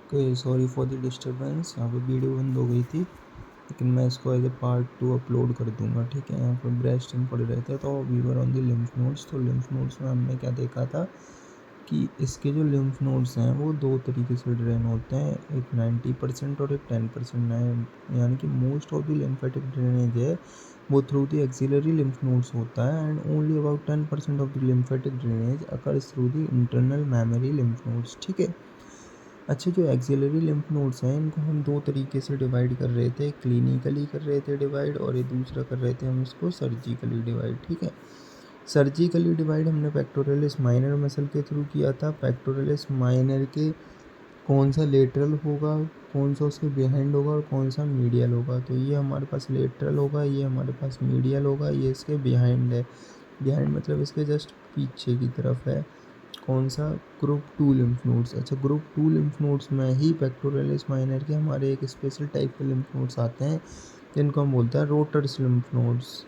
Okay, sorry for the disturbance. यहाँ पे video बंद हो गई थी, लेकिन मैं इसको एज ए पार्ट 2 अपलोड कर दूंगा। ठीक है, यहाँ पर ब्रेस्ट हम पढ़ रहे थे, तो we were on the lymph nodes. तो लिम्फ नोड्स में हमने क्या देखा था कि इसके जो लिम्फ नोड्स हैं वो दो तरीके से ड्रेन होते हैं, एक 90% और एक 10%। यानी कि most of the lymphatic drainage है वो through the axillary lymph nodes होता है, and only about 10% of the lymphatic drainage occurs through the internal memory lymph nodes. ठीक है। अच्छा, जो एक्सिलरी लिम्फ नोड्स हैं इनको हम दो तरीके से डिवाइड कर रहे थे, क्लिनिकली कर रहे थे डिवाइड, और ये दूसरा कर रहे थे हम इसको सर्जिकली डिवाइड। ठीक है, सर्जिकली डिवाइड हमने पेक्टोरलिस माइनर मसल के थ्रू किया था। पेक्टोरलिस माइनर के कौन सा लेटरल होगा, कौन सा उसके बिहाइंड होगा और कौन सा मीडियल होगा, तो ये हमारे पास लेटरल होगा, ये हमारे पास मीडियल होगा, ये इसके बिहाइंड है। बिहाइंड मतलब इसके जस्ट पीछे की तरफ है। कौन सा? Group 2 lymph nodes. अच्छा, ग्रुप 2 लिम्फ नोड्स में ही पेक्टोरलिस माइनर के हमारे एक स्पेशल टाइप के लिम्फ नोड्स आते हैं जिनको हम बोलते हैं rotors lymph nodes.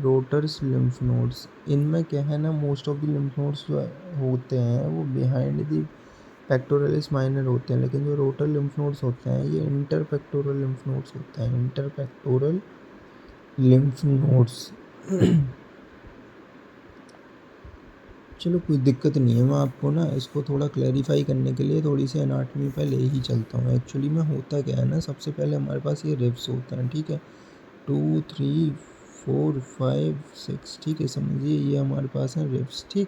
Rotors lymph nodes, इनमें क्या है ना, most of the lymph nodes जो होते हैं वो बिहाइंड द पेक्टोरलिस माइनर होते हैं, लेकिन जो रोटर लिम्फ नोड्स होते हैं ये इंटर पेक्टोरल लिम्फ नोड्स होते हैं। Inter pectoral lymph nodes. चलो, कोई दिक्कत नहीं है, मैं आपको ना इसको थोड़ा क्लैरिफाई करने के लिए थोड़ी सी एनाटॉमी पे ले ही चलता हूँ। एक्चुअली में होता क्या है ना, सबसे पहले हमारे पास ये रिब्स होते हैं। ठीक है, 2 3 4 5 6। ठीक है, समझिए ये हमारे पास है रिब्स। ठीक,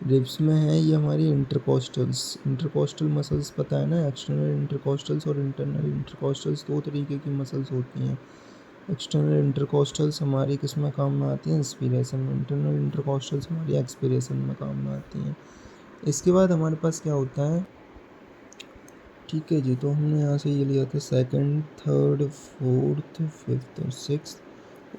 रिब्स में है ये हमारी इंटरकोस्टल्स। इंटरकोस्टल मसल्स पता है ना, एक्सटर्नल इंटरकोस्टल्स और इंटरनल इंटरकोस्टल्स दो तरीके की मसल्स होती हैं। एक्सटर्नल इंटरकोस्टल्स हमारी किस में काम में आती हैं? इंस्पिरेशन में। इंटरनल इंटरकोस्टल्स हमारी एक्सपिरेशन में काम में आती हैं। इसके बाद हमारे पास क्या होता है? ठीक है जी, तो हमने यहाँ से ये लिया था सेकंड, थर्ड, फोर्थ, फिफ्थ और सिक्स।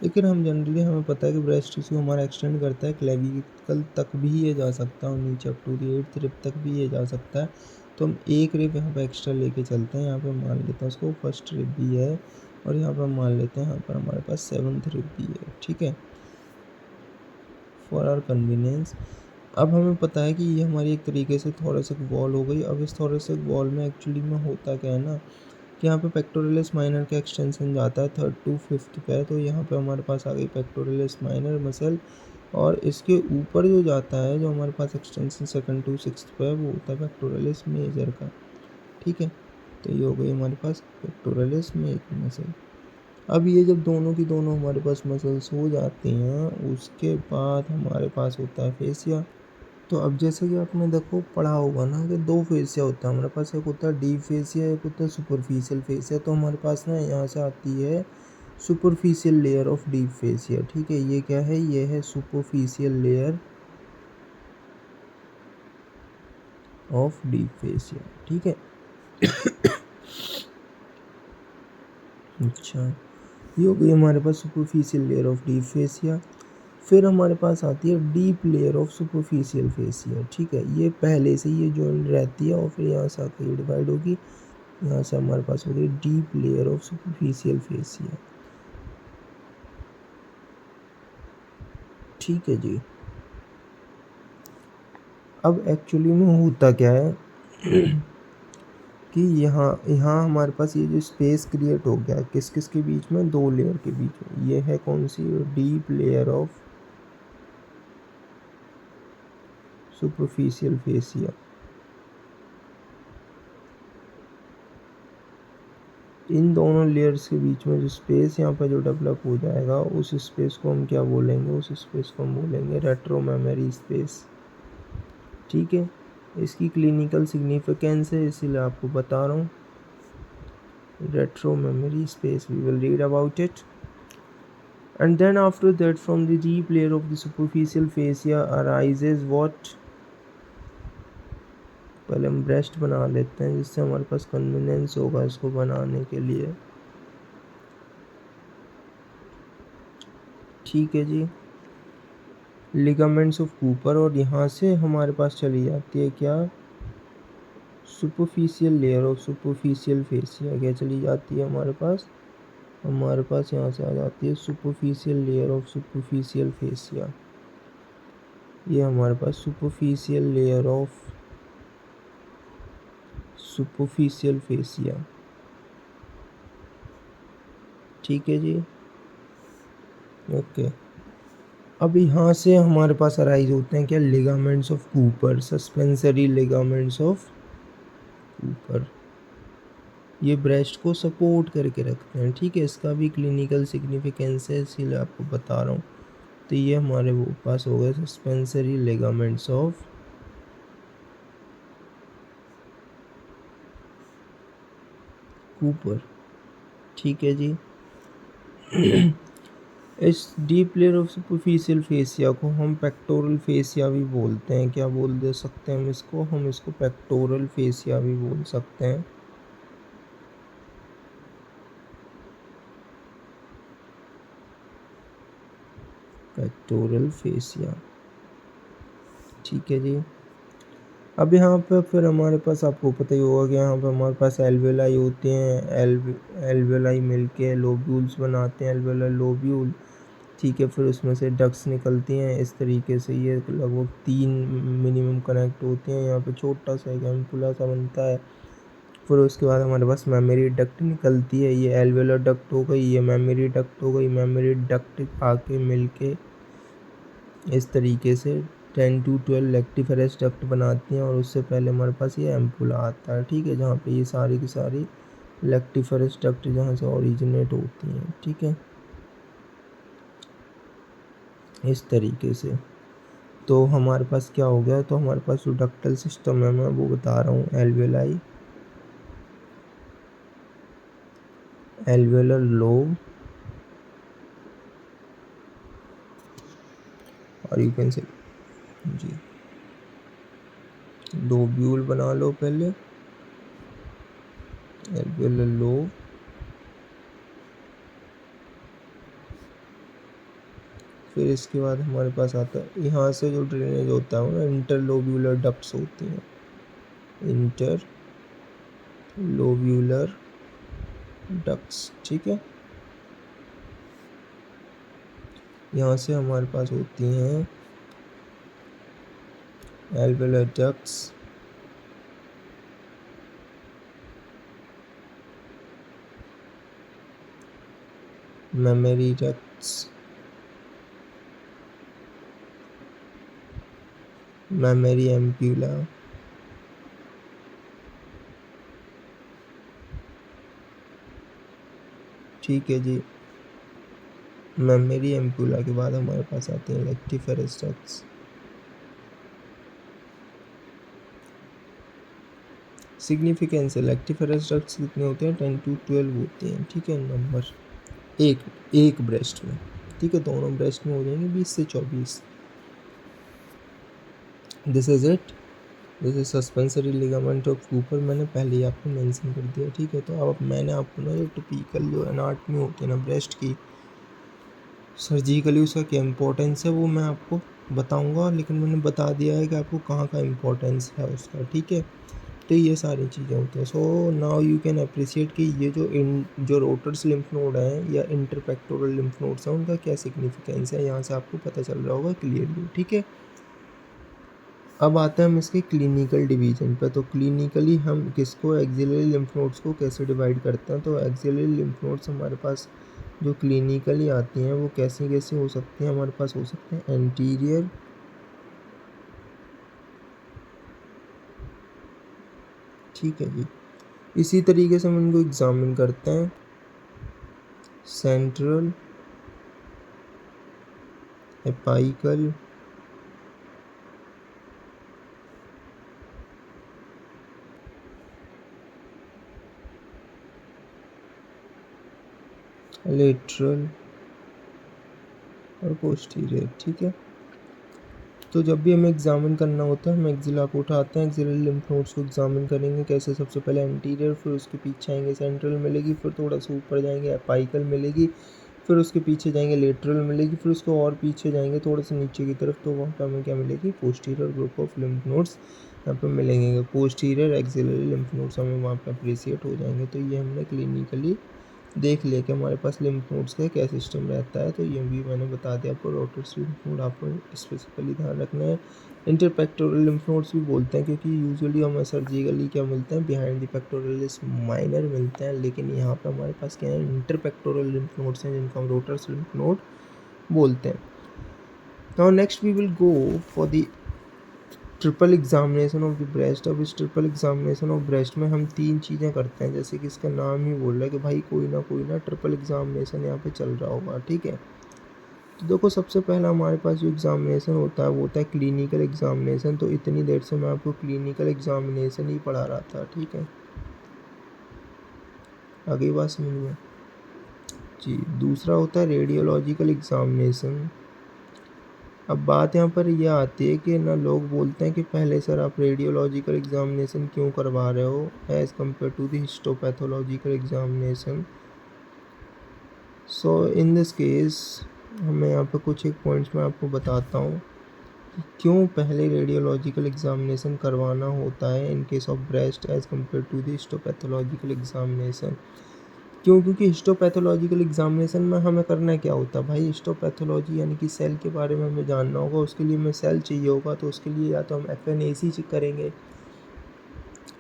लेकिन हम जनरली हमें पता है कि ब्रेस्ट टिश्यू हमारा एक्सटेंड करता है क्लेविकल तक भी ये जा सकता है और नीचे up to the 8th rib तक भी ये जा सकता है। तो हम एक रिब यहाँ पर एक्स्ट्रा लेके चलते हैं। यहाँ पे मान लेते हैं उसको फर्स्ट रिब भी है, और यहाँ पर मान लेते हैं यहाँ पर हमारे पास 7th रिब भी है। ठीक है, फॉर आवर कन्वीनियंस। अब हमें पता है कि ये हमारी एक तरीके से थोरेसिक वॉल हो गई। अब इस थोरेसिक वॉल में एक्चुअली में होता क्या है ना कि यहाँ पे पेक्टोरलिस माइनर का एक्सटेंशन जाता है 3rd to 5th पे, तो यहाँ पे हमारे पास आ गई पेक्टोरलिस माइनर मसल, और इसके ऊपर जो जाता है, जो हमारे पास एक्सटेंशन 2nd to 6th पे है, वो होता है पेक्टोरलिस मेजर का। ठीक है, तो ये हो गई हमारे पास पेक्टोरलिस मेजर मसल। अब ये जब दोनों की दोनों हमारे पास मसल्स हो जाती हैं, उसके बाद हमारे पास होता है फेसिया। तो अब जैसे कि आपने देखो पढ़ा होगा ना कि दो फेसिया होता है हमारे पास, एक होता है डीप फेसिया, एक होता है सुपरफिशियल फेसिया। तो हमारे पास ना यहाँ से आती है superficial layer of deep fascia. ठीक है, ये क्या है? ये है superficial layer of deep fascia. ठीक है। अच्छा, ये हो गई हमारे पास superficial layer of deep fascia. फिर हमारे पास आती है deep layer of superficial fascia. ठीक है, ये पहले से ये जॉइंट रहती है और फिर यहाँ से आकर ये डिवाइड होगी। यहाँ से हमारे पास हो गई deep layer of superficial fascia. ठीक है जी। अब एक्चुअली में होता क्या है कि यहाँ यहाँ हमारे पास ये जो स्पेस क्रिएट हो गया किस किस के बीच में? दो लेयर के बीच में। ये है कौन सी? Deep layer of superficial fascia. इन दोनों लेयर्स के बीच में जो स्पेस यहाँ पर जो डेवलप हो जाएगा, उस स्पेस को हम क्या बोलेंगे? उस स्पेस को हम बोलेंगे रेट्रो मेमोरी स्पेस। ठीक है, इसकी क्लिनिकल सिग्निफिकेंस है, इसीलिए आपको बता रहा हूँ। Retro memory space, we will read about it. And then after that, from the deep layer of the superficial fascia arises what? पहले हम ब्रेस्ट बना लेते हैं जिससे हमारे पास कन्वीनियंस होगा इसको बनाने के लिए। ठीक है जी, लिगामेंट्स ऑफ कूपर, और यहाँ से हमारे पास चली जाती है क्या? Superficial layer of superficial fascia. क्या चली जाती है हमारे पास? हमारे पास यहाँ से आ जाती है superficial layer of superficial fascia. ये हमारे पास superficial layer of superficial fascia. ठीक है जी, ओके। अब यहाँ से हमारे पास अराइज होते हैं क्या, ligaments of Cooper, suspensory ligaments of Cooper. ये ब्रेस्ट को सपोर्ट करके रखते हैं, ठीक है। इसका भी क्लिनिकल सिग्निफिकेंस है, इसीलिए आपको बता रहा हूँ। तो ये हमारे वो पास हो गए सस्पेंसरी लिगामेंट्स ऑफ कूपर। ठीक है जी। इस deep layer of superficial fascia को हम पेक्टोरल फेसिया भी बोलते हैं। क्या बोल दे सकते हैं हम इसको पेक्टोरल फेसिया भी बोल सकते हैं। पेक्टोरल फेसिया, ठीक है जी। अब यहाँ पे फिर हमारे पास आपको पता ही होगा कि यहाँ पे हमारे पास एल्वेलाई होते हैं। एल्वेलाई मिलके लोब्यूल्स बनाते हैं, एल्वेलर लोब्यूल। ठीक है, फिर उसमें से डक्ट्स निकलती हैं इस तरीके से। ये लगभग 3 मिनिमम कनेक्ट होते हैं। यहाँ पे छोटा सा एक एम्पुला सा बनता है। फिर उसके बाद हमारे पास मेमोरी डक्ट निकलती है। ये एल्वेलर डक्ट हो गई, ये मेमोरी डक्ट हो गई। मेमोरी डक्ट आके मिलके इस तरीके से 10 to 12 लेक्टिफेरस डक्ट बनाती हैं, और उससे पहले हमारे पास ये एम्पुला आता है। ठीक है, जहाँ पे ये सारी की सारी लेक्टिफेरस डक्ट जहाँ से ओरिजिनेट होती हैं। ठीक है, इस तरीके से। तो हमारे पास क्या हो गया, तो हमारे पास जो डक्टल सिस्टम है मैं वो बता रहा हूँ। एल्वेलाई, एल्वेलर लोब, और you can say the lobule बना लो पहले। एल्वेलर लोब, फिर इसके बाद हमारे पास आता है यहाँ से जो ड्रेनेज होता है ना, इंटरलोब्यूलर डक्ट्स होती हैं। इंटरलोब्यूलर डक्ट्स, ठीक है। यहाँ से हमारे पास होती हैं alveolar ducts, memory ducts, mammary ampulla, ठीक है जी। मेमोरी एम्पुला के बाद हमारे पास आते हैं लेक्टिफेरस डक्ट्स। सिग्निफिकेंस है, लेक्टिफेरस डक्ट्स कितने होते हैं, 10 to 12 होते हैं। ठीक है, नंबर एक ब्रेस्ट में। ठीक है, दोनों ब्रेस्ट में हो जाएंगे 20 से 24। This is it, this is suspensory ligament of Cooper. मैंने पहले ही आपको मेंशन कर दिया। ठीक है, तो अब मैंने आपको ना जो टिपिकल जो एनाटमी होती है ना ब्रेस्ट की, सर्जिकली उसका क्या इंपॉर्टेंस है वो मैं आपको बताऊंगा, लेकिन मैंने बता दिया है कि आपको कहाँ का इम्पोर्टेंस है उसका। ठीक है, तो ये सारी चीज़ें होती हैं। So now you can appreciate कि ये जो रोटर्स लिम्फ नोड हैं या इंटरपेक्टोरल लिम्फ नोड्स हैं, उनका क्या सिग्निफिकेंस है, यहाँ से आपको पता चल रहा होगा क्लियरली। ठीक है, अब आते हैं हम इसके क्लिनिकल डिवीजन पे। तो क्लिनिकली हम किसको, एक्सिलरी लिम्फ नोड्स को कैसे डिवाइड करते हैं। तो एक्सिलरी लिम्फ नोड्स हमारे पास जो क्लिनिकली आती हैं वो कैसी कैसी हो सकती हैं। हमारे पास हो सकते हैं एंटीरियर, ठीक है जी। इसी तरीके से हम इनको एग्जामिन करते हैं, सेंट्रल, एपाइकल, लेटरल और पोस्टीरियर। ठीक है, तो जब भी हमें एग्जामिन करना होता है हम एक्सिला को उठाते हैं, एक्सिलरी लिम्फ नोड्स को एग्जामिन करेंगे कैसे। सबसे पहले एंटीरियर, फिर उसके पीछे आएंगे सेंट्रल मिलेगी, फिर थोड़ा सा ऊपर जाएंगे एपाइकल मिलेगी, फिर उसके पीछे जाएंगे लेटरल मिलेगी, फिर उसको और पीछे जाएंगे थोड़ा सा नीचे की तरफ, तो वहाँ पर हमें क्या मिलेगी, posterior group of lymph nodes यहाँ पर मिलेंगे। पोस्टीरियर एक्सिलरी लिम्फ नोड्स हमें वहाँ पर अप्रिशिएट हो जाएंगे। तो ये हमने क्लिनिकली देख लिया कि हमारे पास लिम्फ नोड्स का क्या सिस्टम रहता है। तो ये भी मैंने बता दिया आपको। रोटर्स लिम्फ नोड आपको स्पेसिफिकली ध्यान रखना है। इंटरपेक्टोरल लिम्फ नोड्स भी बोलते हैं, क्योंकि यूजुअली हमें सर्जिकली क्या मिलते हैं, बिहाइंड द पेक्टोरलिस माइनर मिलते हैं, लेकिन यहाँ पे हमारे पास क्या है, इंटरपेक्टोरल लिम्फ नोड्स हैं जिनको हम रोटर्स लिम्फ नोड बोलते हैं। Now next we will go for the triple examination of the breast. अब इस ट्रिपल एग्जामिनेशन ऑफ ब्रेस्ट में हम 3 चीज़ें करते हैं, जैसे कि इसका नाम ही बोल रहा है कि भाई कोई ना ट्रिपल एग्जामिनेशन यहाँ पे चल रहा होगा, ठीक है। तो देखो सबसे पहला हमारे पास जो एग्जामिनेशन होता है वो होता है क्लिनिकल एग्जामिनेशन। तो इतनी देर से मैं आपको क्लिनिकल एग्जामिनेशन ही पढ़ा रहा था, ठीक है, आगे बात समझ में जी। दूसरा होता है रेडियोलॉजिकल एग्जामिनेशन। अब बात यहाँ पर यह आती है कि ना लोग बोलते हैं कि पहले सर आप रेडियोलॉजिकल एग्जामिनेशन क्यों करवा रहे हो as compare to the histopathological examination. So in this case हमें यहाँ पर कुछ एक पॉइंट्स मैं आपको बताता हूँ कि क्यों पहले रेडियोलॉजिकल एग्जामिनेशन करवाना होता है in case of breast as compare to the histopathological examination. क्यों? क्योंकि हिस्टोपैथोलॉजिकल एग्जामिनेशन में हमें करना क्या होता है भाई, हिस्टोपैथोलॉजी यानी कि सेल के बारे में हमें जानना होगा, उसके लिए हमें सेल चाहिए होगा, तो उसके लिए या तो हम FNAC करेंगे,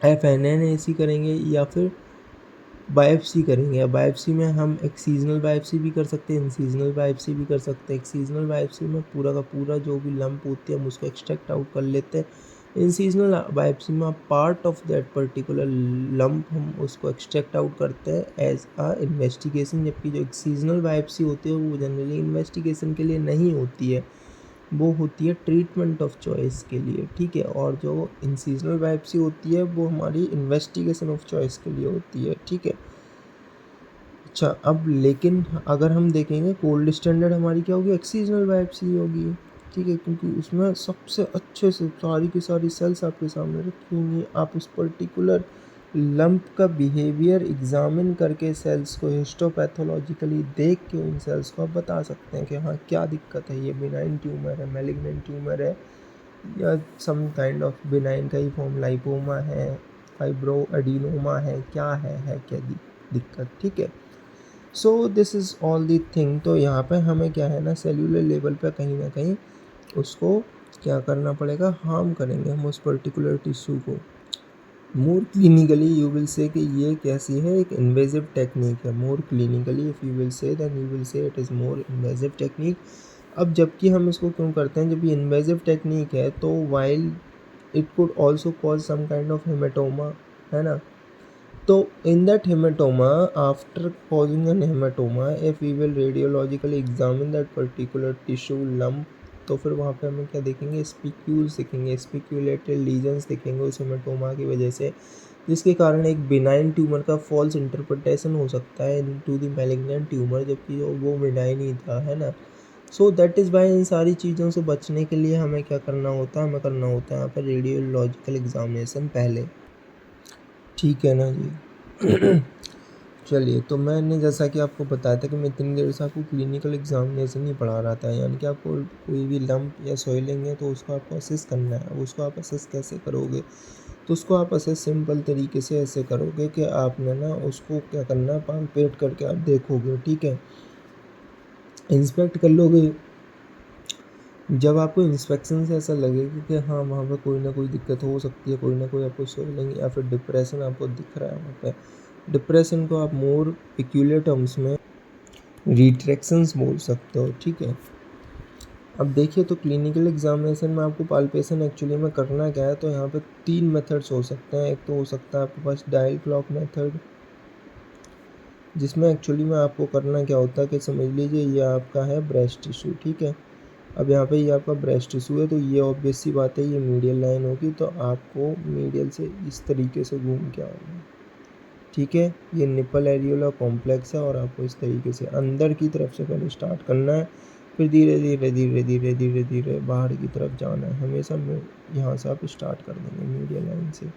FNNAC करेंगे, या फिर बायोप्सी करेंगे। या बायोप्सी में हम एक्सीजनल बायोप्सी भी कर सकते हैं, इंसीजनल बायोप्सी भी कर सकते हैं। एक्सीजनल बायोप्सी में पूरा का पूरा जो भी लंप होती है हम उसको एक्सट्रैक्ट आउट कर लेते हैं। इंसीजनल बायोप्सी में part of that particular lump हम उसको एक्सट्रैक्ट आउट करते हैं एज अ इन्वेस्टिगेशन। जबकि जो एक्सीजनल बायोप्सी होती है वो जनरली इन्वेस्टिगेशन के लिए नहीं होती है, वो होती है ट्रीटमेंट ऑफ चॉइस के लिए, ठीक है। और जो इंसीजनल बायोप्सी होती है वो हमारी इन्वेस्टिगेशन ऑफ चॉइस के लिए होती है, ठीक है। अच्छा, अब लेकिन अगर हम देखेंगे गोल्ड स्टैंडर्ड हमारी क्या होगी, एक्सीजनल बायोप्सी होगी, ठीक है, क्योंकि उसमें सबसे अच्छे से सारी की सारी सेल्स आपके सामने रखी होंगी। आप उस पर्टिकुलर लंप का बिहेवियर एग्जामिन करके सेल्स को हिस्टोपैथोलॉजिकली देख के उन सेल्स को आप बता सकते हैं कि हाँ क्या दिक्कत है, ये बिनाइन ट्यूमर है, मैलिग्नेंट ट्यूमर है, या सम काइंड ऑफ बिनाइन का ही फॉर्म लाइपोमा है, फाइब्रो एडिनोमा है, क्या है क्या दिक्कत, ठीक है। So this is all the thing. तो यहाँ पे हमें क्या है ना, सेल्यूलर लेवल पे कहीं ना कहीं उसको क्या करना पड़ेगा, हार्म करेंगे हम उस पर्टिकुलर टिश्यू को। मोर क्लिनिकली यू विल से कि ये कैसी है, एक इन्वेजिव टेक्निक है। More clinically if you will say then you will say it is more invasive technique. अब जबकि हम इसको क्यों करते हैं, जब ये इन्वेजिव टेक्निक है तो while it could also cause some kind of haematoma, है ना। तो in that hematoma, after causing an hematoma, if we will radiologically examine that particular tissue lump, तो फिर वहाँ पे हमें क्या देखेंगे, स्पिक्यूल्स दिखेंगे, स्पिक्यूलेटेड लीजन्स दिखेंगे उस हेमाटोमा की वजह से, जिसके कारण एक बिनाइन ट्यूमर का फॉल्स इंटरप्रिटेशन हो सकता है इनटू द मैलिग्नेंट ट्यूमर, जबकि वो बिनाइन ही था, है ना। सो दैट इज़ वाई इन सारी चीज़ों से बचने के लिए हमें क्या करना होता है, हमें करना होता है यहाँ पर रेडियोलॉजिकल एग्जामिनेशन पहले, ठीक है ना जी। चलिए, तो मैंने जैसा कि आपको बताया था कि मैं इतनी देर से आपको क्लिनिकल एग्जामिनेशन ही पढ़ा रहा था, यानी कि आपको कोई भी लंप या सोइलिंग है तो उसको आपको असेस करना है। उसको आप असेस कैसे करोगे, तो उसको आप असेस सिंपल तरीके से ऐसे करोगे कि आपने ना उसको क्या करना है, पालपेट करके आप देखोगे, ठीक है, इंस्पेक्ट कर लोगे। जब आपको इंस्पेक्शन से ऐसा लगेगा कि हाँ वहाँ पर कोई ना कोई दिक्कत हो सकती है, कोई ना कोई आपको सोइलिंग या फिर डिप्रेशन आपको दिख रहा है वहाँ पे, डिप्रेशन को आप मोर पिक्यूलियर टर्म्स में रिट्रैक्शंस बोल सकते हो, ठीक है। अब देखिए, तो क्लिनिकल एग्जामिनेशन में आपको पाल्पेशन एक्चुअली में करना क्या है, तो यहाँ पे 3 मेथड्स हो सकते हैं। एक तो हो सकता है आपके पास डायल क्लॉक मेथड, जिसमें एक्चुअली में आपको करना क्या होता है कि समझ लीजिए ये आपका है ब्रेस्ट टिश्यू, ठीक है। अब यहाँ पे ये आपका ब्रेस्ट टिश्यू है, तो ये ऑब्वियस सी बात है ये मीडियल लाइन होगी, तो आपको मीडियल से इस तरीके से घूम के आना है, ठीक है। ये निपल एरियोला कॉम्प्लेक्स है और आपको इस तरीके से अंदर की तरफ से पहले स्टार्ट करना है, फिर धीरे धीरे धीरे धीरे धीरे धीरे बाहर की तरफ जाना है। हमेशा यहाँ से आप स्टार्ट कर देंगे मीडियल लाइन से।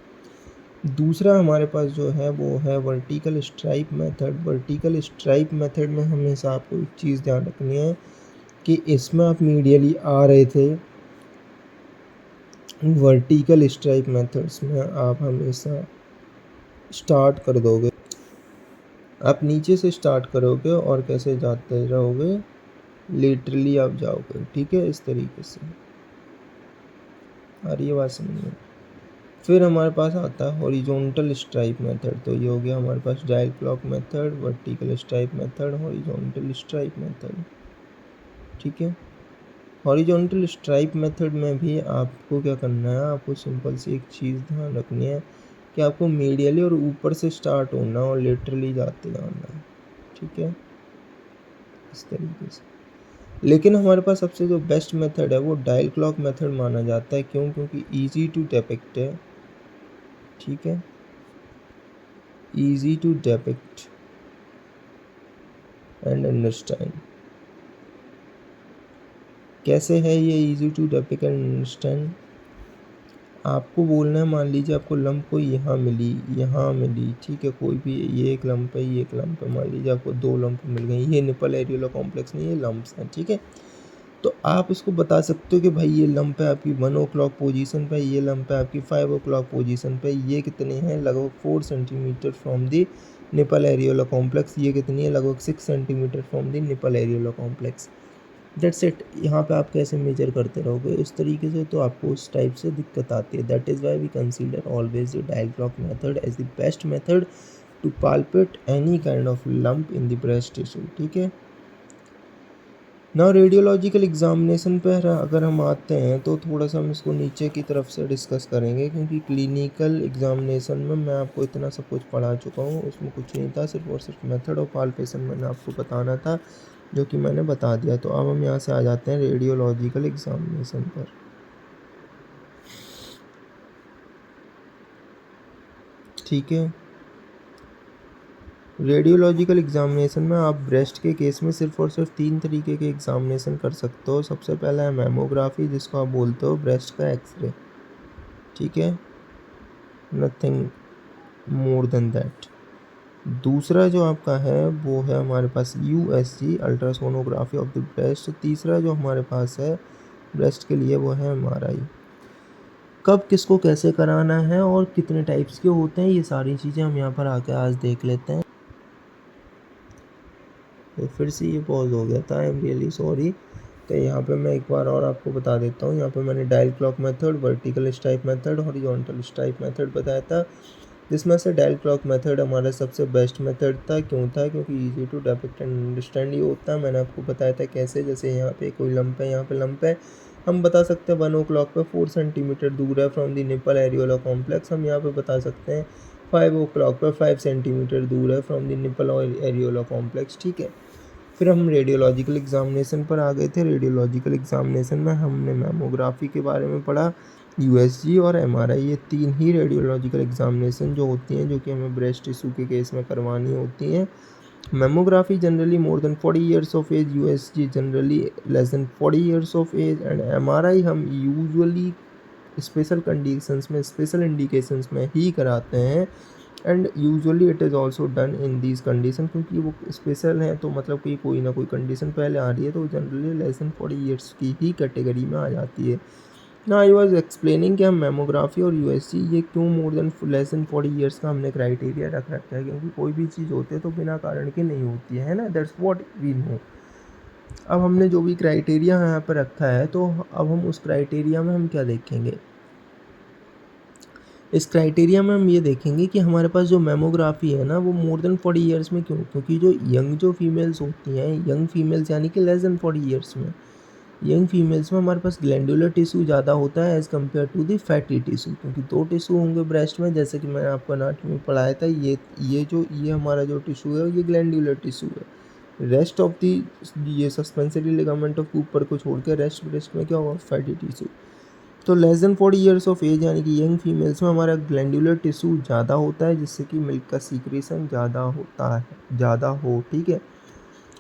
दूसरा हमारे पास जो है वो है vertical stripe method. Vertical stripe method में हमेशा आपको एक चीज़ ध्यान रखनी है कि इसमें आप मीडियली आ रहे थे, वर्टिकल स्ट्राइप मेथड्स में आप हमेशा स्टार्ट कर दोगे, आप नीचे से स्टार्ट करोगे और कैसे जाते रहोगे, लेटरली आप जाओगे, ठीक है, इस तरीके से। आ रही है बात समझ में। फिर हमारे पास आता है हॉरिजॉन्टल स्ट्राइप मेथड। तो ये हो गया हमारे पास dial clock method, vertical stripe method, horizontal stripe method. ठीक है, हॉरिजॉन्टल स्ट्राइप मेथड में भी आपको क्या करना है, आपको सिंपल सी एक चीज़ ध्यान रखनी है कि आपको मीडियली और ऊपर से स्टार्ट होना और लेटरली जाते जाना है। ठीक है, इस तरीके से। लेकिन हमारे पास सबसे जो बेस्ट मेथड है वो डायल क्लॉक मेथड माना जाता है। क्यों? क्योंकि ईजी टू डिपेक्ट है। ठीक है, easy to depict and understand. कैसे है ये easy to depict and understand? आपको बोलना है, मान लीजिए आपको लंप कोई यहाँ मिली, यहाँ मिली। ठीक है, कोई भी, ये एक लंप है, ये एक लंप है। मान लीजिए आपको 2 लंप मिल गई। ये निपल एरियोला कॉम्प्लेक्स नहीं, ये लंप्स हैं। ठीक है, तो आप इसको बता सकते हो कि भाई ये लंप है आपकी 1 o'clock पोजीशन पे, ये लंप है आपकी 5 o'clock पोजीशन पे। ये कितने हैं? लगभग 4 centimetre from the nipple areola complex. ये कितनी है? लगभग 6 centimetre from the nipple areola complex. That's it. यहाँ पे आप कैसे मेजर करते रहोगे इस तरीके से, तो आपको उस टाइप से दिक्कत आती है। That is why we consider always the dial clock method as the best method to palpate any kind of lump in the breast tissue. ठीक है, ना रेडियोलॉजिकल एग्जामिनेशन पर अगर हम आते हैं तो थोड़ा सा हम इसको नीचे की तरफ से डिस्कस करेंगे, क्योंकि क्लिनिकल एग्जामिनेशन में मैं आपको इतना सब कुछ पढ़ा चुका हूँ, उसमें कुछ नहीं था, सिर्फ और सिर्फ मेथड ऑफ पाल्पेशन मैंने आपको बताना था, जो कि मैंने बता दिया। तो अब हम यहाँ से आ जाते हैं रेडियोलॉजिकल एग्जामिनेशन पर। ठीक है, रेडियोलॉजिकल एग्जामिनेशन में आप ब्रेस्ट के केस में सिर्फ और सिर्फ 3 तरीके के एग्जामिनेशन कर सकते हो। सबसे पहला है मैमोग्राफी, जिसको आप बोलते हो ब्रेस्ट का एक्सरे। ठीक है, नथिंग मोर देन दैट। दूसरा जो आपका है वो है हमारे पास USG, ultrasonography of the breast. तीसरा जो हमारे पास है ब्रेस्ट के लिए वो है MRI। कब किसको कैसे कराना है और कितने टाइप्स के होते हैं, ये सारी चीज़ें हम यहाँ पर आके आज देख लेते हैं। तो फिर से ये पॉज हो गया था, आई एम रियली सॉरी। तो यहाँ पे मैं एक बार और आपको बता देता हूँ। यहाँ पे मैंने dial clock method, vertical stripe method, horizontal stripe method बताया था, जिसमें से डायल क्लॉक मेथड हमारा सबसे बेस्ट मेथड था। क्यों था? क्योंकि easy to detect and understand ये होता है। मैंने आपको बताया था कैसे, जैसे यहाँ पे कोई लंप है, यहाँ पे लंप है, हम बता सकते हैं 1 o'clock पे 4 सेंटीमीटर दूर है from the nipple areola complex. हम यहाँ पे बता सकते हैं 5 o'clock पे 5 सेंटीमीटर दूर है from the nipple areola complex. ठीक है, फिर हम रेडियोलॉजिकल एग्जामिनेशन पर आ गए थे। रेडियोलॉजिकल एग्जामिनेशन में हमने मैमोग्राफी के बारे में पढ़ा, USG और MRI। ये 3 ही रेडियोलॉजिकल एग्जामिनेशन जो होती हैं, जो कि हमें ब्रेस्ट टिश्यू के केस में करवानी होती हैं। Mammography generally more than 40 years of age, USG generally less than 40 years of age, and MRI हम यूजुअली स्पेशल कंडीशंस में, स्पेशल इंडिकेशंस में ही कराते हैं। And usually it is also done in these condition, क्योंकि वो स्पेशल हैं, तो मतलब कि कोई ना कोई कंडीशन पहले आ रही है, तो जनरली लेस देन 40 ईयर्स की ही कैटेगरी में आ जाती है ना। आई वॉज एक्सप्लेनिंग कि हम मैमोग्राफी और USG ये क्यों more than less than 40 years का हमने क्राइटेरिया रख रखा है, क्योंकि कोई भी चीज़ होती है तो बिना कारण के नहीं होती है ना। That's what we know. अब हमने जो भी क्राइटेरिया यहाँ पर रखा है, तो अब हम उस क्राइटेरिया में हम क्या देखेंगे, इस क्राइटेरिया में हम ये देखेंगे कि हमारे पास जो मैमोग्राफी है ना, वो मोर देन 40 ईयर्स में क्यों? क्योंकि जो यंग जो फीमेल्स होती हैं, यंग फीमेल्स यानी कि लेस देन 40 ईयर्स में, यंग फीमेल्स में हमारे पास ग्लैंडुलर टिश्यू ज़्यादा होता है as compare to the fatty tissue. क्योंकि 2 टिश्यू होंगे ब्रेस्ट में, जैसे कि मैंने आपको अनाटमी में पढ़ाया था। ये हमारा जो टिश्यू है ये ग्लैंडुलर टिश्यू है। रेस्ट ऑफ दी ये सस्पेंसरी लिगामेंट ऑफ ऊपर को छोड़ के रेस्ट ब्रेस्ट में क्या होगा? Fatty tissue. तो less than 40 years of age यानी कि यंग फीमेल्स में हमारा ग्लैंडुलर टिश्यू ज़्यादा होता है, जिससे कि मिल्क का सीक्रेशन ज़्यादा होता है, ज़्यादा हो। ठीक है,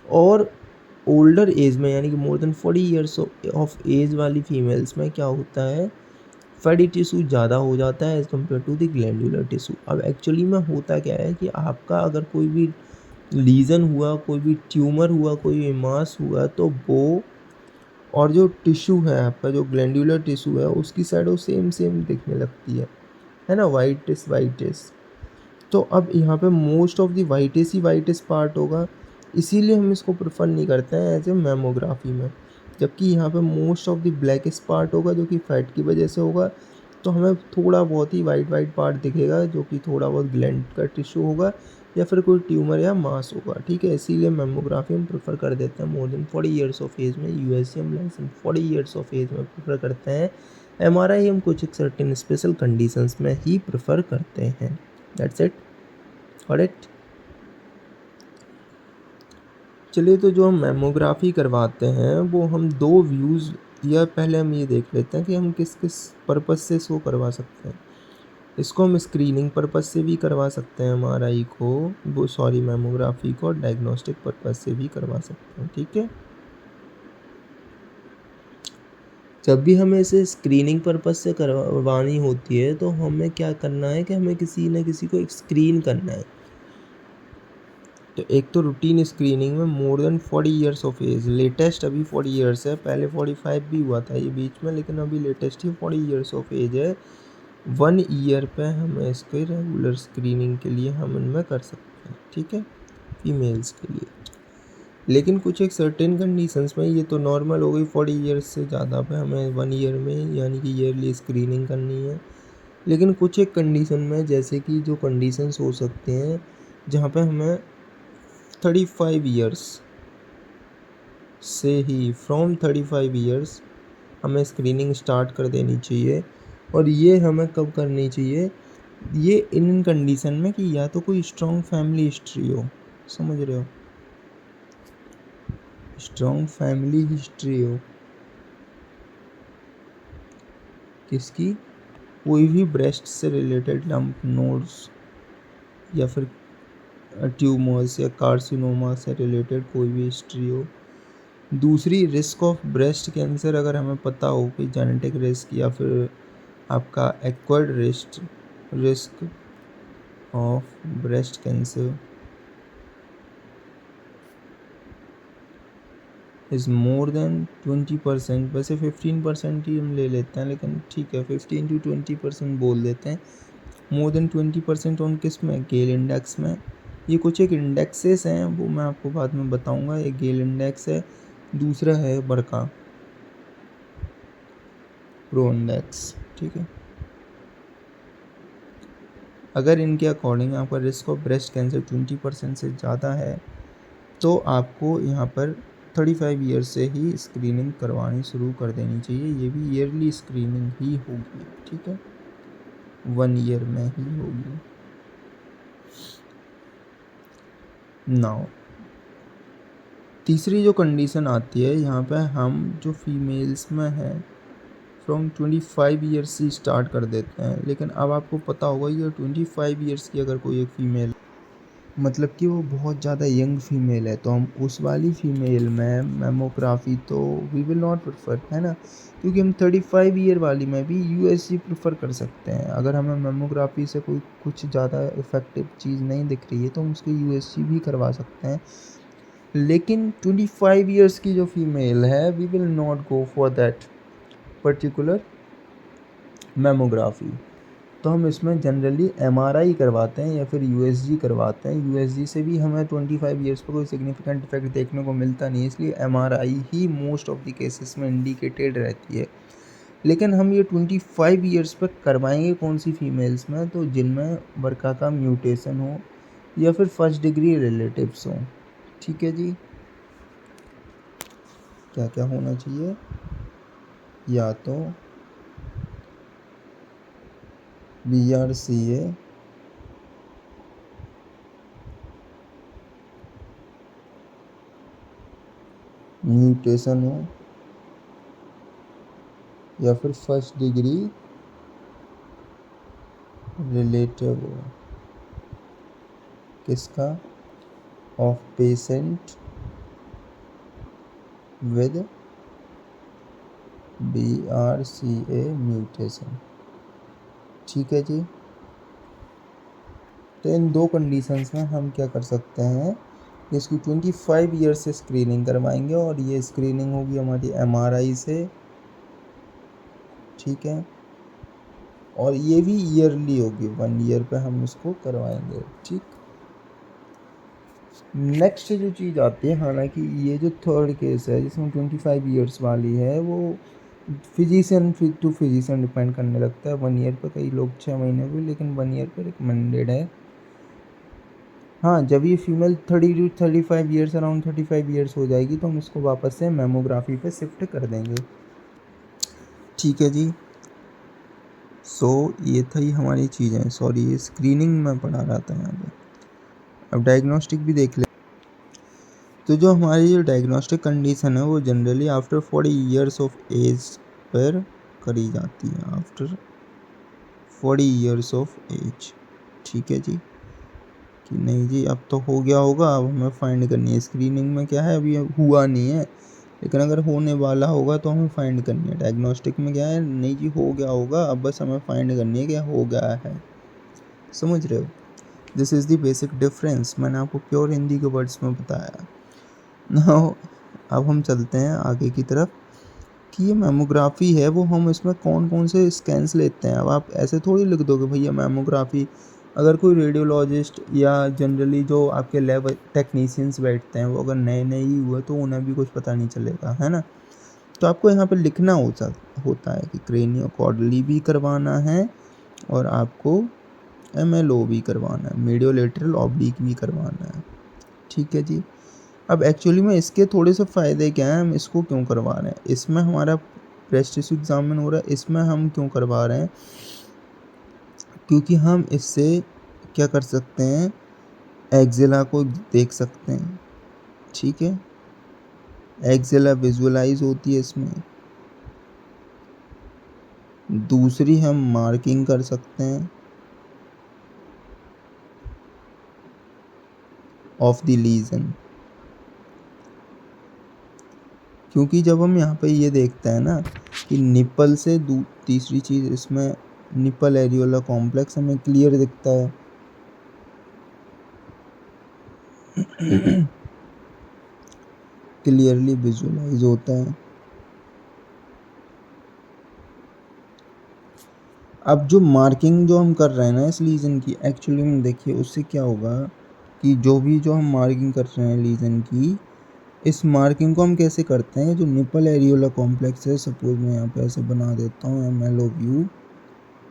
और ओल्डर एज में यानी कि more than 40 years of age वाली फीमेल्स में क्या होता है? फैटी टिश्यू ज़्यादा हो जाता है as compare to the glandular tissue. अब एक्चुअली में होता क्या है कि आपका अगर कोई भी लीजन हुआ, कोई भी ट्यूमर हुआ, कोई भी मास हुआ, तो वो और जो टिश्यू है आपका, जो ग्लैंडुलर टिश्यू है, उसकी शैडो सेम सेम दिखने लगती है ना, वाइटिस। तो अब यहाँ पे मोस्ट ऑफ द वाइटिस ही वाइटिस पार्ट होगा, इसीलिए हम इसको प्रेफर नहीं करते हैं एज ए मैमोग्राफी में। जबकि यहाँ पे most of the blackish part होगा जो कि फैट की वजह से होगा, तो हमें थोड़ा बहुत ही वाइट वाइट पार्ट दिखेगा जो कि थोड़ा बहुत ग्लैंड का टिश्यू होगा या फिर कोई ट्यूमर या मास होगा, ठीक है। इसीलिए मेमोग्राफी हम प्रेफर कर देते हैं more than 40 years of age में। यूएसए हम less than 40 years of age में प्रेफर करते हैं। एमआरआई हम कुछ सर्टेन स्पेशल कंडीशंस में ही प्रेफर करते हैं। That's it, correct. चलिए, तो जो हम मेमोग्राफी करवाते हैं वो हम दो व्यूज़, या पहले हम ये देख लेते हैं कि हम किस किस पर्पज़ से इसको करवा सकते हैं। इसको हम स्क्रीनिंग पर्पज़ से भी करवा सकते हैं एमआरआई को, वो सॉरी मेमोग्राफी को, डायग्नोस्टिक पर्पज़ से भी करवा सकते हैं, ठीक है। जब भी हमें इसे स्क्रीनिंग पर्पज़ से करवानी होती है तो हमें क्या करना है कि हमें किसी न किसी को स्क्रीन करना है। तो एक तो रूटीन स्क्रीनिंग में more than 40 years of age, latest अभी 40 ईयर्स है, पहले 45 भी हुआ था ये बीच में, लेकिन अभी लेटेस्ट ही 40 ईयर्स ऑफ एज है। 1 ईयर पे हमें इसके रेगुलर स्क्रीनिंग के लिए हम इनमें कर सकते हैं, ठीक है, फीमेल्स के लिए। लेकिन कुछ एक सर्टेन कंडीशंस में, ये तो नॉर्मल हो गई 40 ईयर्स से ज़्यादा पे हमें 1 ईयर में यानी कि ईयरली स्क्रीनिंग करनी है। लेकिन कुछ एक कंडीशन में, जैसे कि जो कंडीशंस हो सकते हैं जहाँ पे हमें 35 ईयर्स से ही, फ्रॉम 35 ईयर्स हमें स्क्रीनिंग स्टार्ट कर देनी चाहिए। और ये हमें कब करनी चाहिए, ये इन कंडीशन में कि या तो कोई स्ट्रॉन्ग फैमिली हिस्ट्री हो, समझ रहे हो, स्ट्रॉन्ग फैमिली हिस्ट्री हो किसकी, कोई भी ब्रेस्ट से रिलेटेड लंप नोड्स या फिर ट्यूमर्स या कार्सिनोमा से रिलेटेड कोई भी हिस्ट्री हो। दूसरी, रिस्क ऑफ ब्रेस्ट कैंसर, अगर हमें पता हो कि जेनेटिक रिस्क या फिर आपका acquired risk of breast cancer is more than 20%, वैसे 15% ही हम ले लेते हैं, लेकिन ठीक है 15 to 20% बोल देते हैं। मोर देन 20% ऑन किस में, गेल इंडेक्स में। ये कुछ एक इंडेक्सेस हैं, वो मैं आपको बाद में बताऊंगा। एक गेल इंडेक्स है, दूसरा है बरका प्रो इंडेक्स, ठीक है। अगर इनके अकॉर्डिंग आपका रिस्क ऑफ ब्रेस्ट कैंसर 20% से ज़्यादा है तो आपको यहाँ पर 35 ईयर्स से ही स्क्रीनिंग करवानी शुरू कर देनी चाहिए। ये भी ईयरली स्क्रीनिंग ही होगी, ठीक है, 1 ईयर में ही होगी। नाउ तीसरी जो कंडीशन आती है यहाँ पे, हम जो फीमेल्स में है फ्रॉम 25 ईयर्स से स्टार्ट कर देते हैं। लेकिन अब आपको पता होगा ये 25 ईयर्स की अगर कोई एक फ़ीमेल, मतलब कि वो बहुत ज़्यादा यंग फीमेल है, तो हम उस वाली फ़ीमेल में मेमोग्राफी तो वी विल नॉट प्रेफर, है ना, क्योंकि हम 35 ईयर वाली में भी यूएसजी प्रेफर कर सकते हैं। अगर हमें मेमोग्राफी से कोई कुछ ज़्यादा इफ़ेक्टिव चीज़ नहीं दिख रही है तो हम उसकी यूएसजी भी करवा सकते हैं। लेकिन 25 ईयर्स की जो फीमेल है, we will not go for that particular mammography. तो हम इसमें जनरली एमआरआई करवाते हैं या फिर यूएसजी करवाते हैं। यूएसजी से भी हमें 25 ईयर्स पर कोई सिग्निफिकेंट इफेक्ट देखने को मिलता नहीं है, इसलिए MRI he most of the cases में इंडिकेटेड रहती है। लेकिन हम ये 25 ईयर्स पर करवाएंगे कौन सी फीमेल्स में, तो जिनमें बरका का म्यूटेशन हो या फिर फर्स्ट डिग्री रिलेटिव्स हों, ठीक है जी। क्या क्या होना चाहिए, या तो BRCA म्यूटेशन हो या फिर फर्स्ट डिग्री रिलेटिव हो, किसका, of patient with BRCA mutation, ठीक है जी। तो इन दो कंडीशंस में हम क्या कर सकते हैं, इसकी 25 ईयर्स से स्क्रीनिंग करवाएंगे और ये स्क्रीनिंग होगी हमारी एमआरआई से, ठीक है, और ये भी ईयरली होगी, 1 ईयर पे हम इसको करवाएंगे, ठीक। नेक्स्ट जो चीज़ आती है, हालांकि ये जो थर्ड केस है जिसमें 25 ईयर्स वाली है, वो फिजिशियन टू फिजिशियन डिपेंड करने लगता है। 1 ईयर पे कई लोग 6 महीने पे, लेकिन 1 ईयर पे रिकमेंडेड है। हाँ, जब ये female 30 to 35 years, around 35 years हो जाएगी तो हम इसको वापस से मेमोग्राफी पे शिफ्ट कर देंगे। ठीक है जी। सो ये थी हमारी चीज़ें। सॉरी, ये स्क्रीनिंग में पढ़ा रहा था यहाँ पे। अब डायग्नोस्टिक भी देख ले। तो जो हमारी जो डायग्नोस्टिक कंडीशन है वो generally after 40 years of age पर करी जाती है। After 40 years of age. ठीक है जी, कि नहीं जी अब तो हो गया होगा, अब हमें फाइंड करनी है। स्क्रीनिंग में क्या है, अभी हुआ नहीं है, लेकिन अगर होने वाला होगा तो हमें फाइंड करनी है। डायग्नोस्टिक में क्या है, नहीं जी हो गया होगा, अब बस हमें फाइंड करनी है कि हो गया है। समझ रहे हो? This is the basic difference. मैंने आपको प्योर हिंदी के वर्ड्स में बताया। नाउ अब हम चलते हैं आगे की तरफ कि ये मेमोग्राफी है वो हम इसमें कौन कौन से स्कैन्स लेते हैं। अब आप ऐसे थोड़ी लिख दोगे भैया मेमोग्राफी। अगर कोई रेडियोलॉजिस्ट या जनरली जो आपके लैब टेक्नीशियंस बैठते हैं वो अगर नए नए ही हुए तो उन्हें भी कुछ पता नहीं चलेगा, है ना। तो आपको यहाँ पे लिखना होता है कि क्रेनियोकॉर्डली भी करवाना है और आपको MLO भी करवाना है, मीडियो लेटरल ऑब्लिक भी करवाना है। ठीक है जी। अब एक्चुअली में इसके थोड़े से फ़ायदे क्या हैं, हम इसको क्यों करवा रहे हैं। इसमें हमारा प्रेस्टिज एग्जामिन हो रहा है, इसमें हम क्यों करवा रहे हैं, क्योंकि हम इससे क्या कर सकते हैं, एक्जिला को देख सकते हैं। ठीक है, एक्जिला विजुअलाइज होती है इसमें। दूसरी, हम मार्किंग कर सकते हैं ऑफ द लीजन, क्योंकि जब हम यहाँ पे ये देखते हैं ना कि निपल से तीसरी चीज़ इसमें निपल एरियोला कॉम्प्लेक्स हमें क्लियर दिखता है। क्लियरली विजुअलाइज होता है। अब जो मार्किंग जो हम कर रहे हैं ना इस लीजन की, एक्चुअली में देखिए उससे क्या होगा कि जो हम मार्किंग कर रहे हैं लीजन की, इस मार्किंग को हम कैसे करते हैं, जो निपल एरियोला कॉम्प्लेक्स है, सपोज मैं यहाँ पे ऐसे बना देता हूँ MLO व्यू।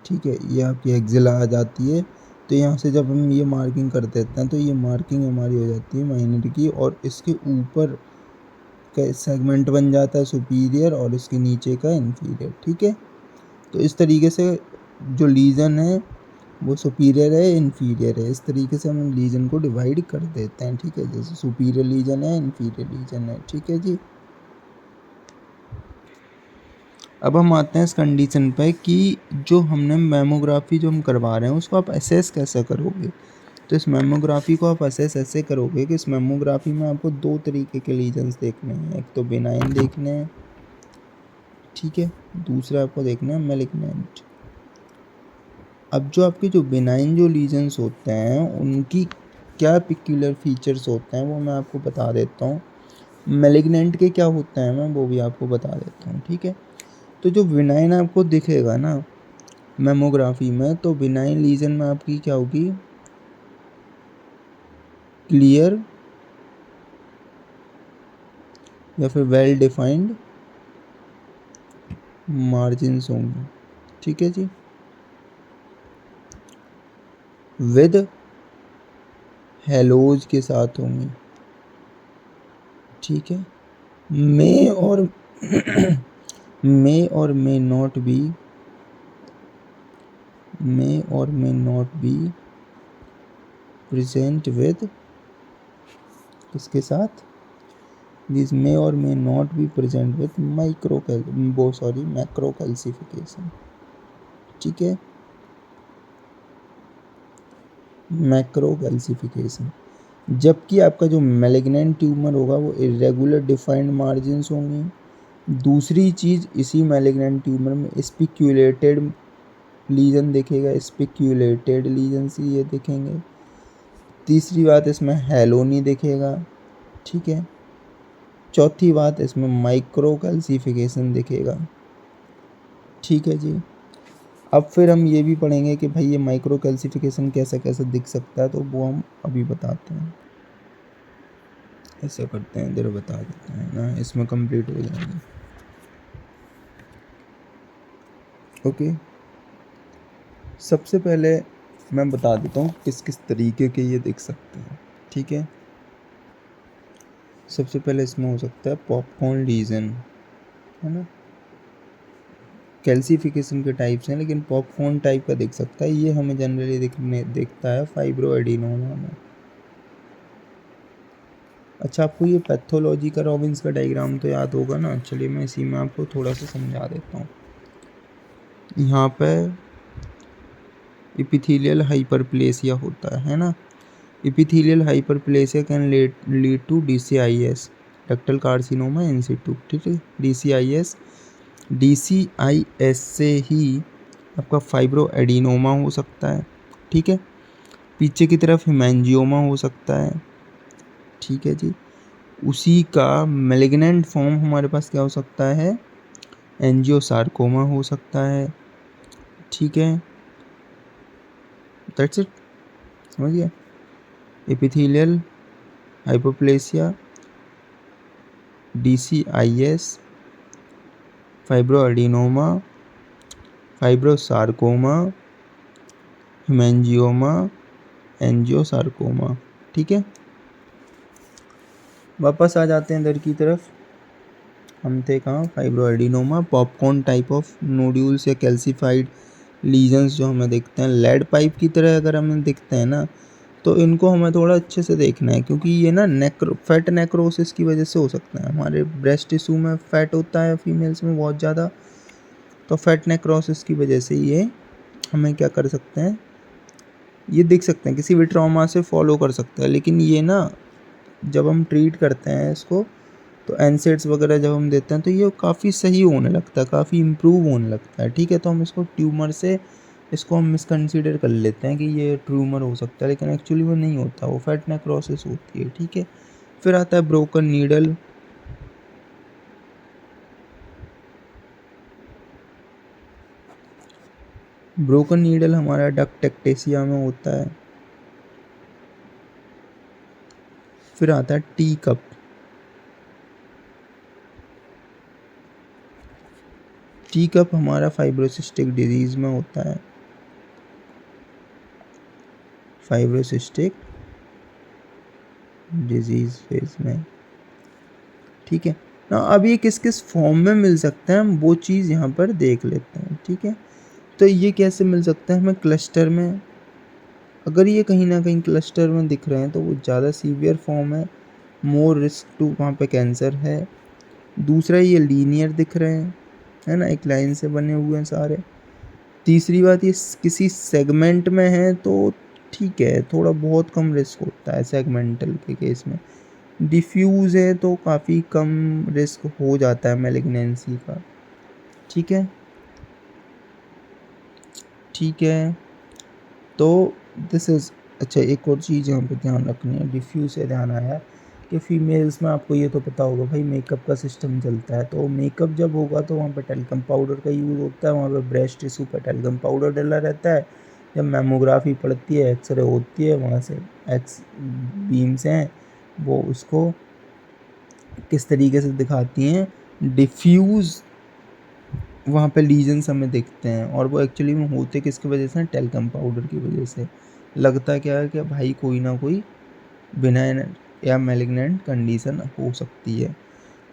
ठीक है, ये आपकी एक्जिला आ जाती है। तो यहाँ से जब हम ये मार्किंग कर देते हैं तो ये मार्किंग हमारी हो जाती है माइनर की, और इसके ऊपर का सेगमेंट बन जाता है सुपीरियर और इसके नीचे का इन्फीरियर। ठीक है, तो इस तरीके से जो लीजन है वो सुपीरियर है, इन्फीरियर है, इस तरीके से हम लीजन को डिवाइड कर देते हैं। ठीक है, जैसे सुपीरियर लीजन है, इन्फीरियर लीजन है। ठीक है जी। अब हम आते हैं इस कंडीशन पे कि जो हमने मेमोग्राफी जो हम करवा रहे हैं उसको आप असेस कैसे करोगे। तो इस मेमोग्राफी को आप असेस ऐसे करोगे कि इस मेमोग्राफी में आपको 2 तरीके के लीजन्स देखने हैं। एक तो बेनाइन देखने हैं, ठीक है, दूसरा आपको देखना है मैलिग्नेंट। अब जो आपके जो बेनाइन जो लीजन्स होते हैं उनकी क्या पिक्यूलर फीचर्स होते हैं वो मैं आपको बता देता हूँ। मैलिग्नेंट के क्या होते हैं मैं वो भी आपको बता देता हूँ। ठीक है, तो जो बेनाइन आपको दिखेगा ना मेमोग्राफी में, तो बेनाइन लीजन में आपकी क्या होगी, क्लियर या फिर वेल डिफाइंड मार्जिन्स होंगे। ठीक है जी, विद हेलोज के साथ होंगी। ठीक है, मे और may not be present with, किसके साथ, दिस मे और may not be present with macro calcification. ठीक है, मैक्रो कैल्सिफिकेशन। जबकि आपका जो मैलिग्नेंट ट्यूमर होगा वो इरेगुलर डिफाइंड मार्जिन्स होंगी। दूसरी चीज़, इसी मैलिग्नेंट ट्यूमर में स्पिक्यूलेटेड लीजन दिखेगा, स्पिक्यूलेटेड लीजन से ये दिखेंगे। तीसरी बात, इसमें हैलो नहीं दिखेगा। ठीक है, चौथी बात, इसमें माइक्रो कैल्सिफिकेशन दिखेगा। ठीक है जी। अब फिर हम ये भी पढ़ेंगे कि भाई ये माइक्रो कैल्सिफिकेशन कैसे कैसे दिख सकता है, तो वो हम अभी बताते हैं। ऐसा करते हैं, इधर बता देते हैं ना, इसमें कंप्लीट हो जाएंगे। ओके, सबसे पहले मैं बता देता हूँ किस किस तरीके के ये देख सकते हैं। ठीक है, सबसे पहले इसमें हो सकता है पॉपकॉर्न लीजन, है ना। कैल्सिफिकेशन के टाइप्स हैं, लेकिन पॉपकॉर्न टाइप का दिख सकता है। ये हमें जनरली दिखता है फाइब्रो एडिनोमा में। अच्छा, आपको ये पैथोलॉजी का रॉबिन्स का डायग्राम तो याद होगा ना। चलिए मैं इसी में आपको थोड़ा सा समझा देता हूँ। यहाँ पे इपिथेलियल हाइपरप्लेसिया होता है ना। Epithelial hyperplasia can lead to DCIS, ductal carcinoma in situ. ठीक है, DCIS से ही आपका फाइब्रो एडिनोमा हो सकता है। ठीक है, पीछे की तरफ हिमेंजियोमा हो सकता है। ठीक है जी, उसी का मैलिग्नेंट फॉर्म हमारे पास क्या हो सकता है, एंजियोसार्कोमा हो सकता है। ठीक है, दैट्स इट, समझ गया। Epithelial hypoplasia, DCIS, fibroadenoma, fibrosarcoma, hemangioma, angiosarcoma. ठीक है, वापस आ जाते हैं इधर की तरफ। हम थे कहाँ, fibroadenoma, popcorn type of nodules या कैल्सिफाइड लीजन्स जो हमें दिखते हैं लेड पाइप की तरह अगर हमें दिखते हैं ना, तो इनको हमें थोड़ा अच्छे से देखना है, क्योंकि ये ना फैट नेक्रोसिस की वजह से हो सकता है। हमारे ब्रेस्ट टिश्यू में फैट होता है फीमेल्स में बहुत ज़्यादा, तो फैट नेक्रोसिस की वजह से ये हमें क्या कर सकते हैं, ये दिख सकते हैं, किसी भी ट्रॉमा से फॉलो कर सकते हैं। लेकिन ये ना जब हम ट्रीट करते हैं इसको, तो एनसेड्स वगैरह जब हम देते हैं तो ये काफ़ी सही होने लगता है, काफ़ी इम्प्रूव होने लगता है। ठीक है, तो हम इसको ट्यूमर से इसको हम मिसकंसीडर कर लेते हैं कि ये ट्यूमर हो सकता है, लेकिन एक्चुअली वो नहीं होता, वो फैट नेक्रोसिस होती है। ठीक है, फिर आता है ब्रोकन नीडल। ब्रोकन नीडल हमारा डक्ट एक्टेसिया में होता है। फिर आता है टी कप। टी कप हमारा फाइब्रोसिस्टिक डिजीज में होता है, फाइब्रोसिस्टिक डिजीज फेज में। ठीक है ना, अब ये किस किस फॉर्म में मिल सकते हैं हम वो चीज़ यहाँ पर देख लेते हैं। ठीक है, तो ये कैसे मिल सकता है हमें, क्लस्टर में। अगर ये कहीं ना कहीं क्लस्टर में दिख रहे हैं तो वो ज़्यादा सीवियर फॉर्म है, मोर रिस्क टू, वहाँ पे कैंसर है। दूसरा, ये लीनियर दिख रहे हैं, है ना, एक लाइन से बने हुए हैं सारे। तीसरी बात, ये किसी सेगमेंट में है तो ठीक है, थोड़ा बहुत कम रिस्क होता है सेगमेंटल के केस में। डिफ्यूज़ है तो काफ़ी कम रिस्क हो जाता है मैलिग्नेंसी का। ठीक है, ठीक है, तो दिस इज़, अच्छा एक और चीज़ यहाँ पे ध्यान रखनी है, डिफ्यूज़ से ध्यान आया कि फीमेल्स में आपको ये तो पता होगा भाई, मेकअप का सिस्टम चलता है, तो मेकअप जब होगा तो वहाँ पे टेल्कम पाउडर का यूज़ होता है, वहाँ पे ब्रेस्ट टिश्यू पर टेल्कम पाउडर डला रहता है। जब मैमोग्राफी पड़ती है, एक्सरे होती है, वहाँ से एक्स बीम्स हैं वो उसको किस तरीके से दिखाती हैं, डिफ्यूज़ वहाँ पे लीजन्स हमें दिखते हैं, और वो एक्चुअली में होते किसकी वजह से, टेल्कम पाउडर की वजह से। लगता क्या है कि भाई कोई ना कोई बिनाइन या मैलिग्नेंट कंडीशन हो सकती है।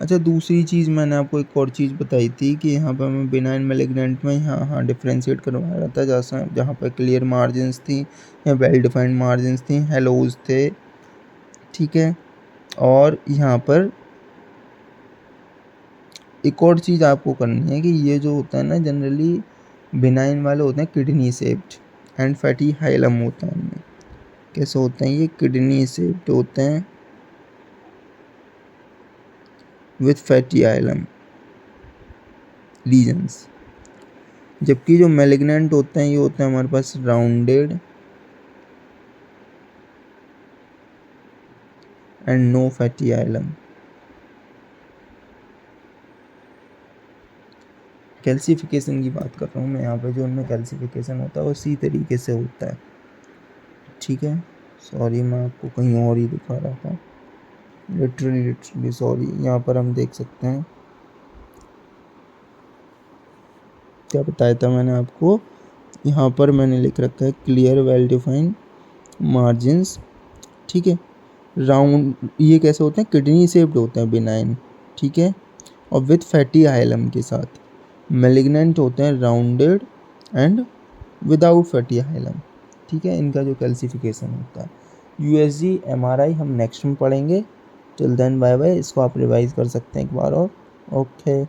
अच्छा, दूसरी चीज़ मैंने आपको एक और चीज़ बताई थी कि यहाँ पर हमें बिनाइन मैलिग्नेंट में यहाँ डिफ्रेंशिएट करवाया जाता है, जहाँ पर क्लियर मार्जिन्स थी या वेल डिफाइंड मार्जिन्स थी, हेलोज थे। ठीक है, और यहाँ पर एक और चीज़ आपको करनी है कि ये जो होता है ना, जनरली बिनाइन वाले होते हैं kidney shaped and fatty hilum होता है इनमें। कैसे होते हैं ये, किडनी शेप्ड होते हैं विथ फैटी हाइलम लीजन्स, जबकि जो मैलिग्नेंट होते हैं ये होते हैं हमारे पास rounded and no fatty hilum. Calcification की बात कर रहा हूँ मैं यहाँ पे, जो उनमें कैल्सिफिकेशन होता है उसी तरीके से होता है। ठीक है, सॉरी मैं आपको कहीं और ही दिखा रहा था। लिटरली सॉरी, यहाँ पर हम देख सकते हैं क्या बताया था मैंने आपको, यहाँ पर मैंने लिख रखा है क्लियर वेल डिफाइंड मार्जिन्स, ठीक है। राउंड, ये कैसे होते हैं, किडनी शेप्ड होते हैं, बिनाइन, ठीक है, और विथ फैटी हाइलम के साथ। मेलिग्नेंट होते हैं rounded and without fatty hilum, ठीक है, इनका जो कैल्सिफिकेशन होता है। यूएसजी एमआरआई हम नेक्स्ट में पढ़ेंगे। Till then bye bye. इसको आप रिवाइज कर सकते हैं एक बार और। ओके।